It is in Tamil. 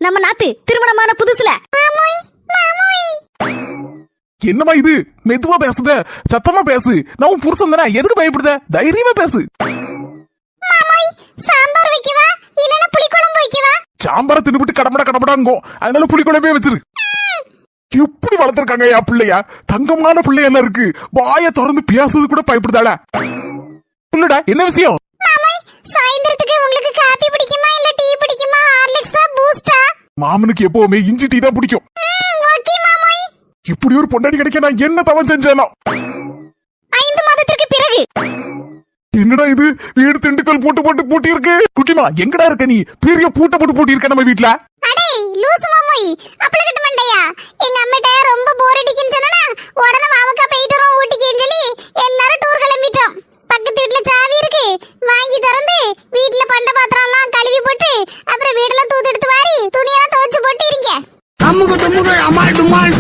நம்ம நாத்து திருமணமான புதுசுல. என்னமா இது? மெதுவா பேசுத, சத்தமா பேசு. நான் உன் புருஷன் தானே, எதுக்கு பயப்படுத? தைரியமா பேசு. சாம்பார் வைக்கவா இல்லனா புளிக்குழம்பு வைக்கவா? சாம்பார தின்னுபிட்டு கடமடாங்கோ, அதனால புளிக்குழம்பே வச்சிரு. எப்படி வளர்த்திருக்காங்க யா பிள்ளையா? தங்கமான பிள்ளையா எல்லாம் இருக்கு. வாய திறந்து பேசுறது கூட பயப்படுதாள. இல்லடா, என்ன விஷயம்? சாயந்திரத்துக்கு உங்களுக்கு காபி பிடிக்குமா இல்ல டீ பிடிக்குமா? ஹார்லிக்ஸா பூஸ்டா? மாமனுக்கு எப்பவுமே இஞ்சி டீ தான் பிடிக்கும். ஓகே மாமாய். இப்படி ஒரு பொண்டாட்டி கிடைக்க நான் என்ன தவம் செஞ்சேனோ? 5 மாதத்திற்கு பிறகு. என்னடா இது? வீடு திண்டுக்கல் பூட்டி இருக்கு. குட்டிமா, எங்கடா இருக்க நீ? பெரிய பூட்டி இருக்க நம்ம வீட்ல. அடே லூசு மாமாய், அப்பள கட்ட மண்டையா. எங்க அம்மிட்ட ரொம்ப போர் அடிக்குன்னு சொன்னா உடனே மாமக்கா போயிட்டு வரோம் ஊட்டிக்குன்னு சொல்லி எல்லாரும் டூர் கிளம்பிட்டோம். பக்கத்து வீட்ல சாவி இருக்கு, வாங்கி திறந்து வீட்ல பண்ட பாத்திரம் எல்லாம் கழுவி போட்டு அப்புறம் வீடெல்லாம் தூத்து எடுத்து வாரி துணியெல்லாம் துவைச்சு போட்டு இருங்க. அம்முக்கு தும்முக்கு அம்மாள் டும்மாள்.